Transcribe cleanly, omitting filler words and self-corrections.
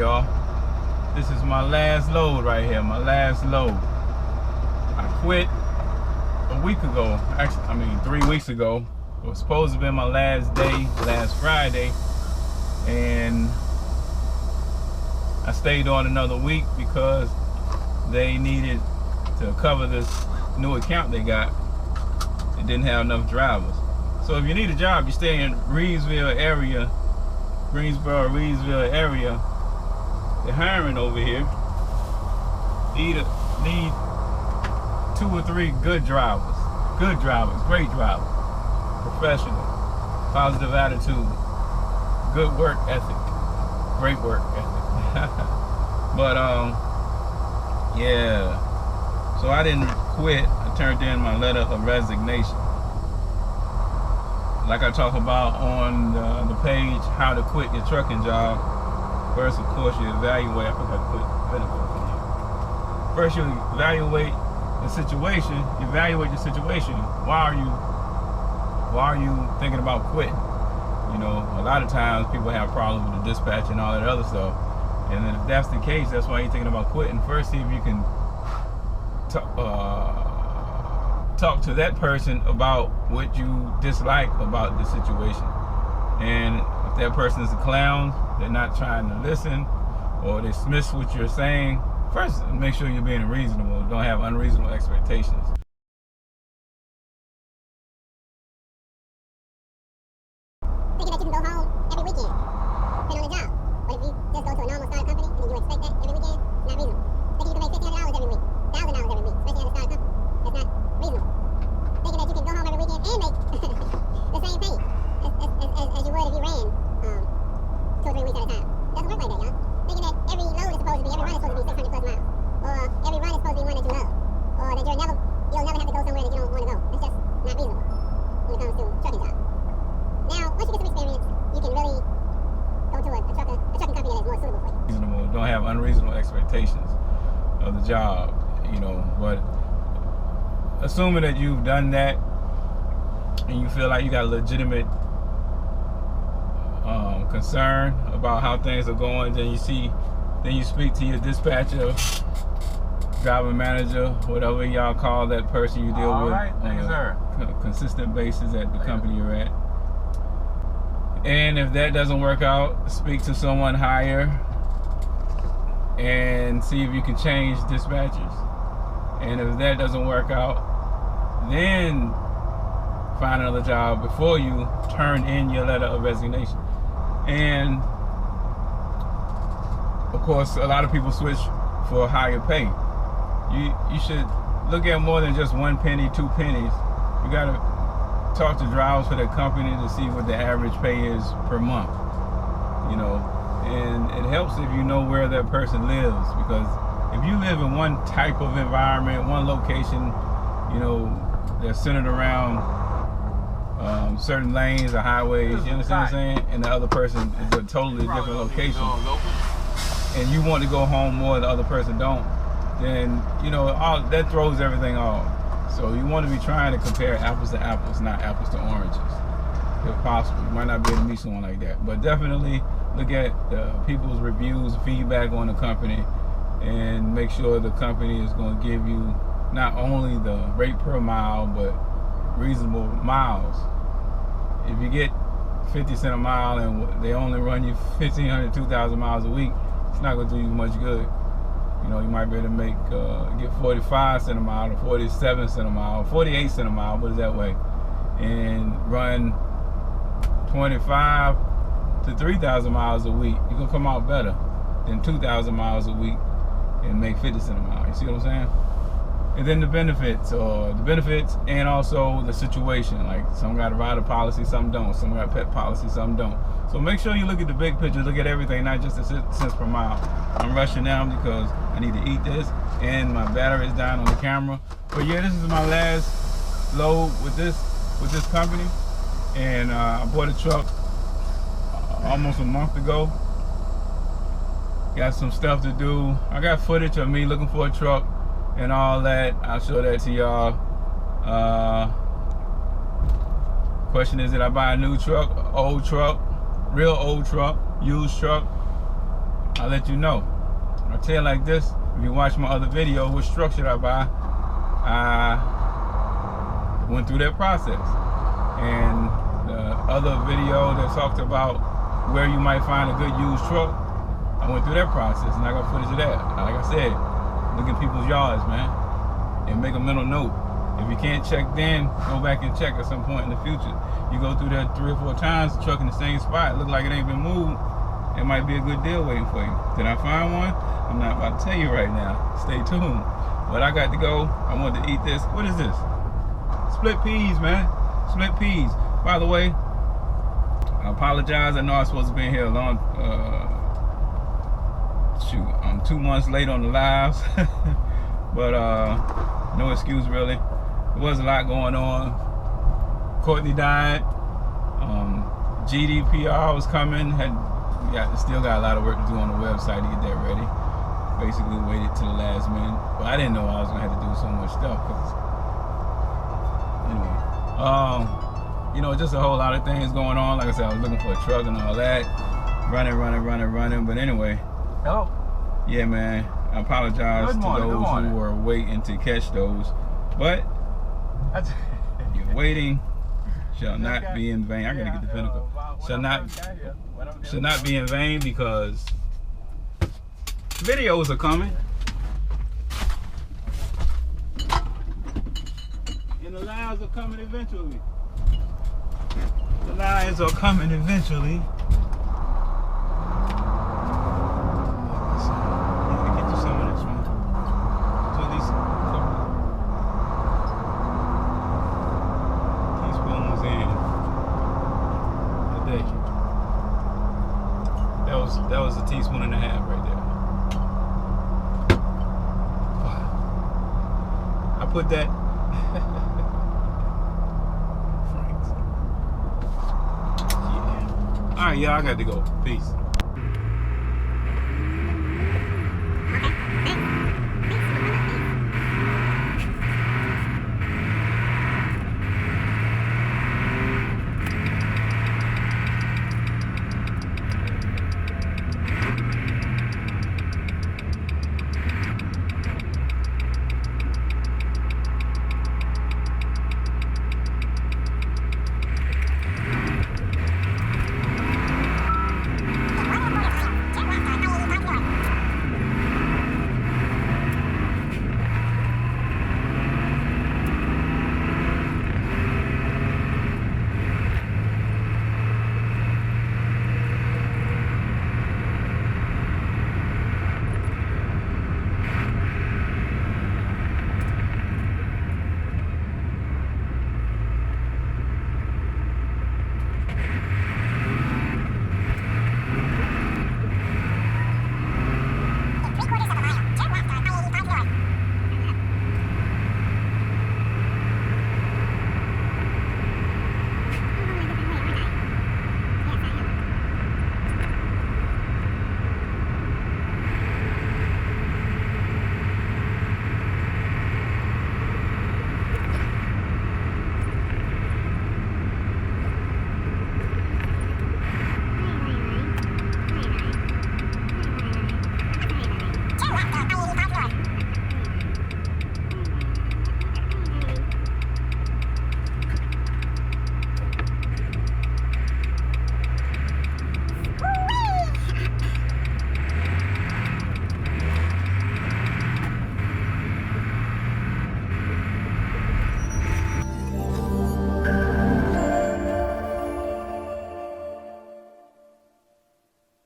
y'all. This is my last load right here, my last load. I quit a week ago, actually, 3 weeks ago. It was supposed to be my last day, last Friday, and I stayed on another week because they needed to cover this new account they got. It didn't have enough drivers. So if you need a job, you stay in Greensboro, Reedsville area. They're hiring over here. Need 2 or 3 good drivers, great drivers, professional, positive attitude, good work ethic, great work ethic. But yeah. So I didn't quit. I turned in my letter of resignation. Like I talk about on the page, how to quit your trucking job. First, of course, you evaluate. I forgot to put benefits in here. First, you evaluate the situation. Why are you thinking about quitting? You know, a lot of times people have problems with the dispatch and all that other stuff. And if that's the case, that's why you're thinking about quitting. First, see if you can talk to that person about what you dislike about the situation. And if that person is a clown, they're not trying to listen, or they dismiss what you're saying, first make sure you're being reasonable. Don't have unreasonable expectations. Thinking that you can go home every weekend, depending on the job. But if you just go to a normal startup company and you expect that every weekend, it's not reasonable. Thinking you can make $1,500 every week, $1,000 every week, especially at a startup company, that's not reasonable. Thinking that you can go home every weekend and make the same pay as you would if you ran 2 or 3 weeks at a time. It doesn't work like that, y'all. Thinking that every run is supposed to be 600 plus miles, or every run is supposed to be one that you love, or that you'll never have to go somewhere that you don't want to go. That's just not reasonable when it comes to trucking jobs. Now, once you get some experience, you can really go to a trucking company that is more suitable for you. Reasonable. Don't have unreasonable expectations of the job, you know. But assuming that you've done that and you feel like you got a legitimate concern about how things are going, then you speak to your dispatcher, driver manager, whatever y'all call that person you deal with on a consistent basis at the company you're at. And if that doesn't work out, speak to someone higher and see if you can change dispatchers. And if that doesn't work out, then find another job before you turn in your letter of resignation. And of course, a lot of people switch for higher pay. You should look at more than just 1 penny, 2 pennies. You gotta talk to drivers for that company to see what the average pay is per month. You know, and it helps if you know where that person lives, because if you live in one type of environment, one location, you know, that's centered around certain lanes or highways, you understand what I'm saying? And the other person is a totally different location, and you want to go home more, the other person don't, then, you know, that throws everything off. So you want to be trying to compare apples to apples, not apples to oranges, if possible. You might not be able to meet someone like that, but definitely look at people's reviews, feedback on the company, and make sure the company is going to give you not only the rate per mile, but reasonable miles. If you get 50 cents a mile and they only run you 1,500, 2,000 miles a week, it's not going to do you much good. You know, you might be able to make get 45 cents a mile, or 47 cents a mile, 48 cents a mile, put it that way, and run 25 to 3,000 miles a week. You're gonna come out better than 2,000 miles a week and make 50 cents a mile. You see what I'm saying? And then the benefits and also the situation. Like, some got a rider policy, some don't. Some got pet policy, some don't. So make sure you look at the big picture, look at everything, not just the cents per mile. I'm rushing now because I need to eat this, and my battery is dying on the camera. But yeah, this is my last load with this company, and I bought a truck almost a month ago. Got some stuff to do. I got footage of me looking for a truck and all that. I'll show that to y'all. Question is, did I buy a new truck, old truck, real old truck, used truck? I'll let you know. I'll tell you like this. If you watch my other video, which truck should I buy? I went through that process. And the other video that talked about where you might find a good used truck, I went through that process and I got footage of that. Like I said, look at people's yards, man, and make a mental note. If you can't check then, go back and check at some point in the future. You go through that 3 or 4 times, the truck in the same spot, look like it ain't been moved, it might be a good deal waiting for you. Did I find one? I'm not about to tell you right now. Stay tuned. But I got to go. I want to eat this. What is this? Split peas, man. Split peas. By the way, I apologize. I know I was supposed to be in here a long, shoot, I'm 2 months late on the lives. But no excuse really. There was a lot going on. Courtney died. GDPR was coming. Still got a lot of work to do on the website to get that ready. Basically waited to the last minute. But I didn't know I was gonna have to do so much stuff. Anyway, you know, just a whole lot of things going on. Like I said, I was looking for a truck and all that. Running. But anyway. Hello. Yeah, man. I apologize to those who were waiting to catch those. But your waiting shall not be in vain. I gotta get the pinnacle. Shall not be in vain because videos are coming. And the lives are coming eventually. The lives are coming eventually. That was a teaspoon and a half right there. Wow. I put that. Franks. Yeah. All right, y'all. I got to go. Peace.